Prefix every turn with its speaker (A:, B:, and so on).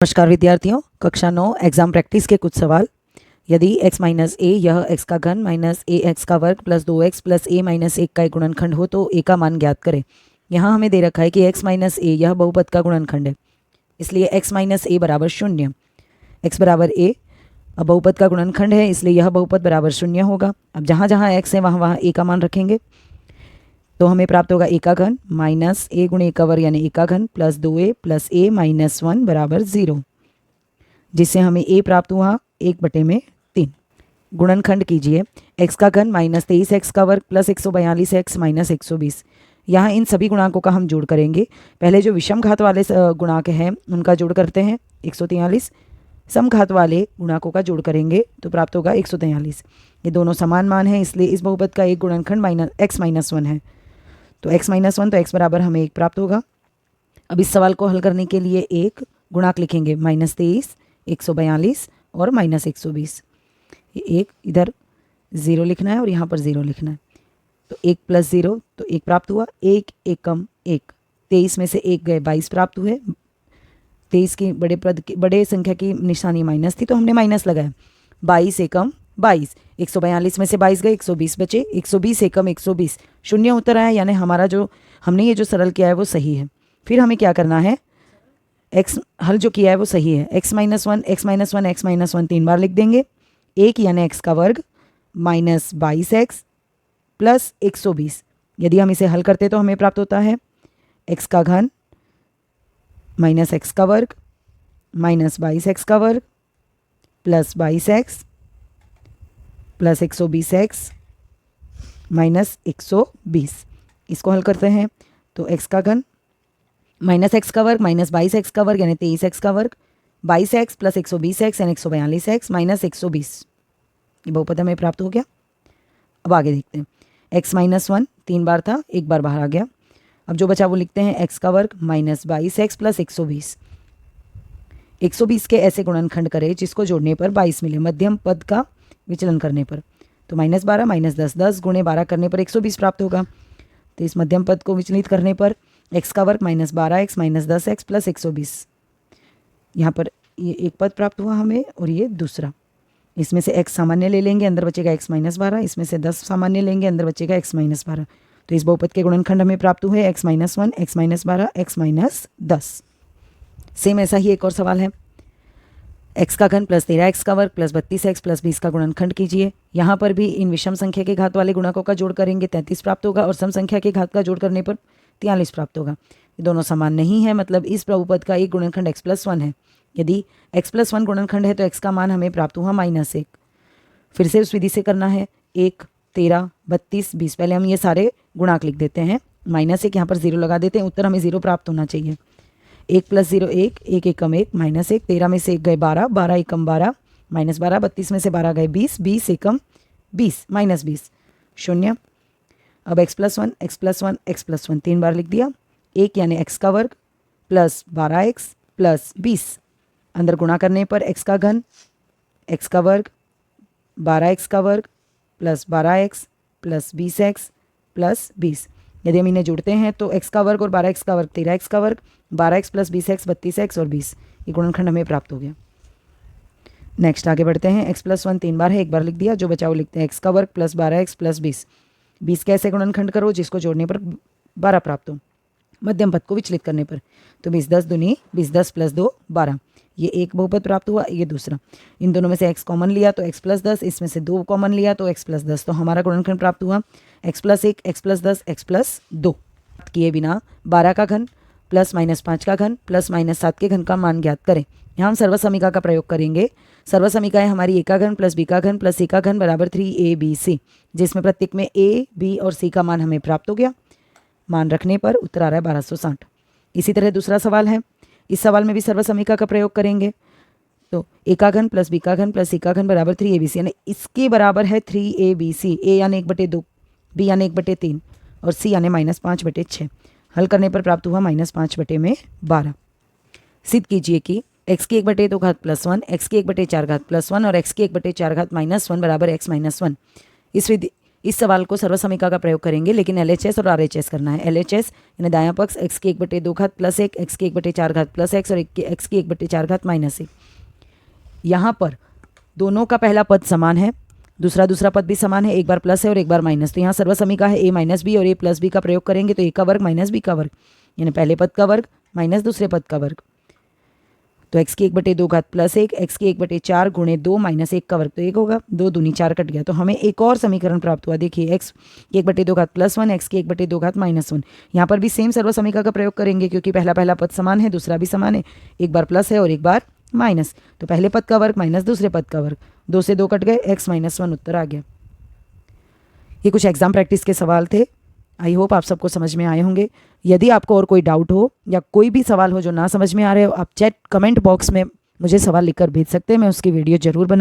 A: नमस्कार विद्यार्थियों, कक्षा 9 एग्जाम प्रैक्टिस के कुछ सवाल। यदि x माइनस ए यह x का घन माइनस ए एक्स का वर्ग प्लस 2x प्लस ए माइनस 1 का एक गुणनखंड हो तो a का मान ज्ञात करें। यहाँ हमें दे रखा है कि x माइनस ए यह बहुपद का गुणनखंड है, इसलिए x माइनस ए बराबर 0। x बराबर a अब बहुपद का गुणनखंड है, इसलिए यह बहुपद बराबर 0 होगा। अब जहाँ जहाँ x है वहाँ a का मान रखेंगे तो हमें प्राप्त होगा a का घन माइनस a गुणे a का वर्ग यानी a का घन plus 2a plus a minus 1 बराबर 0, जिससे हमें a प्राप्त हुआ 1/3। गुणनखंड कीजिए x का घन माइनस 23x का वर्ग प्लस 142x माइनस 120। यहाँ इन सभी गुणांकों का हम जोड़ करेंगे। पहले जो विषम घात वाले गुणांक हैं उनका जोड़ करते हैं 143, सम घात वाले गुणांकों का जोड़ करेंगे तो प्राप्त होगा 143। ये दोनों समान मान हैं, इसलिए इस बहुपद का एक गुणनखंड x माइनस 1 है, तो x माइनस 1 तो x बराबर हमें 1 प्राप्त होगा। अब इस सवाल को हल करने के लिए एक गुणांक लिखेंगे माइनस 23, 142 और माइनस 120। ये एक इधर 0 लिखना है और यहाँ पर 0 लिखना है, तो 1 प्लस 0 तो 1 प्राप्त हुआ। 1 एकम 1, 23 में से 1 गए 22 प्राप्त हुए। 23 की बड़े संख्या की निशानी माइनस थी तो हमने माइनस लगाया। 22 एकम 22, 142 में से 22 गए 120 बचे। 120 एकम 120 0 उत्तर आया, यानी हमारा जो हमने ये जो सरल किया है वो सही है। फिर हमें क्या करना है, x हल जो किया है वो सही है। x minus 1 x minus 1 x minus 1 3 बार लिख देंगे। 1 यानी x का वर्ग माइनस 22x प्लस 120। यदि हम इसे हल करते तो हमें प्राप्त होता है x का घन माइनस x का वर्ग माइनस 22x का वर्ग plus 22x plus 120x minus 120। इसको हल करते हैं तो x का घन माइनस x का वर्ग माइनस 22x का वर्ग यानी 23x का वर्ग, 22x प्लस 120x यानी 142x माइनस 120। ये बहुपद हमें प्राप्त हो गया। अब आगे देखते हैं। x माइनस 1 3 बार था, 1 बार बाहर आ गया। अब जो बचा वो लिखते हैं x का वर्ग माइनस 22x प्लस 120। 120 के ऐसे गुणनखंड करें जिसको जोड़ने पर 22 मिले, मध्यम पद का विचलन करने पर। तो माइनस 12 माइनस 10, 10 गुणे 12 करने पर 120 प्राप्त होगा। तो इस मध्यम पद को विचलित करने पर x का वर्ग minus 12x minus 10x plus 120। यहाँ पर ये एक पद प्राप्त हुआ हमें और ये दूसरा। इसमें से x सामान्य ले लेंगे, अंदर बचेगा x माइनस 12। इसमें से 10 सामान्य लेंगे, अंदर बचेगा x माइनस 12। तो इस बहुपद के गुणनखंड हमें प्राप्त हुए x minus 1 x minus 12 x minus 10। Same ऐसा ही एक और सवाल है। x का घन प्लस 13x का वर्ग प्लस 32x प्लस 20 का गुणनखंड कीजिए। यहाँ पर भी इन विषम संख्या के घात वाले गुणकों का जोड़ करेंगे 33 प्राप्त होगा और सम संख्या के घात का जोड़ करने पर 43 प्राप्त होगा। ये दोनों समान नहीं है, मतलब इस बहुपद का एक गुणनखंड x प्लस 1 है। यदि x प्लस 1 गुणनखंड है तो x का मान हमें प्राप्त हुआ माइनस 1। फिर से उस विधि से करना है। 1 13 32 20, पहले हम ये सारे गुणांक लिख देते हैं। माइनस 1 यहाँ पर 0 लगा देते हैं, उत्तर हमें 0 प्राप्त होना चाहिए। 1 प्लस 0 1, 1 एकम 1 माइनस 1, 13 में से 1 गए 12, 12 एकम 12 माइनस 12, 32 में से 12 गए 20, 20 एकम 20 माइनस 20 0। अब x plus 1 x plus 1 x plus 1 3 बार लिख दिया। 1 यानी x का वर्ग प्लस 12x प्लस 20, अंदर गुणा करने पर x का घन x का वर्ग 12x का वर्ग plus 12x plus 20x plus 20। यदि हम इन्हें जोड़ते हैं तो x का वर्ग और 12x का वर्ग 13x का वर्ग, 12x प्लस 20x 32x और 20। ये गुणनखंड हमें प्राप्त हो गया। नेक्स्ट आगे बढ़ते हैं। x प्लस 1 3 बार है, 1 बार लिख दिया। जो बचा वो लिखते हैं x का वर्ग प्लस 12x प्लस 20। 20 के ऐसे गुणनखंड करो जिसको जोड़ने पर 12 प्राप्त हो, मध्यम पद को विचलित करने पर। तो 20 10 दूनी 20, 10 प्लस 2 12। ये एक बहुपद प्राप्त हुआ, ये दूसरा। इन दोनों में से x कॉमन लिया तो x प्लस 10, इसमें से 2 कॉमन लिया तो x प्लस 10। तो हमारा गुणनखंड प्राप्त हुआ x plus 1 x plus 10 x plus 2। किए बिना 12 का घन प्लस माइनस 5 का घन प्लस माइनस 7 के घन का मान ज्ञात करें। यहाँ हम सर्वसमीका का प्रयोग करेंगे। सर्वसमीका है हमारी a का घन प्लस b का घन प्लस c का घन बराबर 3abc, जिसमें प्रत्येक में a b और c का मान हमें प्राप्त हो गया। मान रखने पर उत्तर आ रहा है 1260। इसी तरह दूसरा सवाल है। इस सवाल में भी सर्वसमीका का प्रयोग करेंगे। तो a का घन प्लस b का घन प्लस c का घन बराबर 3abc, यानी इसके बराबर है 3abc। a यानी 1/2, b यानी 1/3 और c यानी माइनस 5/6। हल करने पर प्राप्त हुआ माइनस 5/12। सिद्ध कीजिए कि x की 1/2 घात प्लस 1, x की 1/4 घात प्लस 1 और x की 1/4 घात माइनस 1 बराबर x माइनस 1। इस सवाल को सर्वसमीका का प्रयोग करेंगे, लेकिन LHS और RHS करना है। LHS यानी दायां पक्ष x की 1/2 घात प्लस 1, x की 1/4 घात प्लस x और x की 1/4 घात माइनस 1। यहाँ पर दोनों का पहला पद समान है, दूसरा पद भी समान है, एक बार प्लस है और एक बार माइनस। तो यहाँ सर्वसमीका है a माइनस बी और a प्लस बी का प्रयोग करेंगे तो a का वर्ग माइनस b का वर्ग, यानी पहले पद का वर्ग माइनस दूसरे पद का वर्ग। तो x की 1/2 घात प्लस 1, x की 1/4 गुणे 2 माइनस 1 का वर्ग, तो 1 होगा, 2 दूनी 4 कट गया। तो हमें एक और समीकरण प्राप्त हुआ। देखिए x की 1/2 घात प्लस 1, x की 1/2 घात माइनस 1। यहाँ पर भी सेम सर्वसमीका का प्रयोग करेंगे क्योंकि पहला पद समान है, दूसरा भी समान है, एक बार प्लस है और एक बार माइनस। तो पहले पद का वर्ग माइनस दूसरे पद का वर्ग, 2 से 2 कट गए, x माइनस 1 उत्तर आ गया। ये कुछ एग्जाम प्रैक्टिस के सवाल थे। आई होप आप सबको समझ में आए होंगे। यदि आपको और कोई डाउट हो या कोई भी सवाल हो जो ना समझ में आ रहे हो, आप कमेंट बॉक्स में मुझे सवाल लिखकर भेज सकते हैं, मैं उसकी वीडियो ज़रूर बनाऊँ।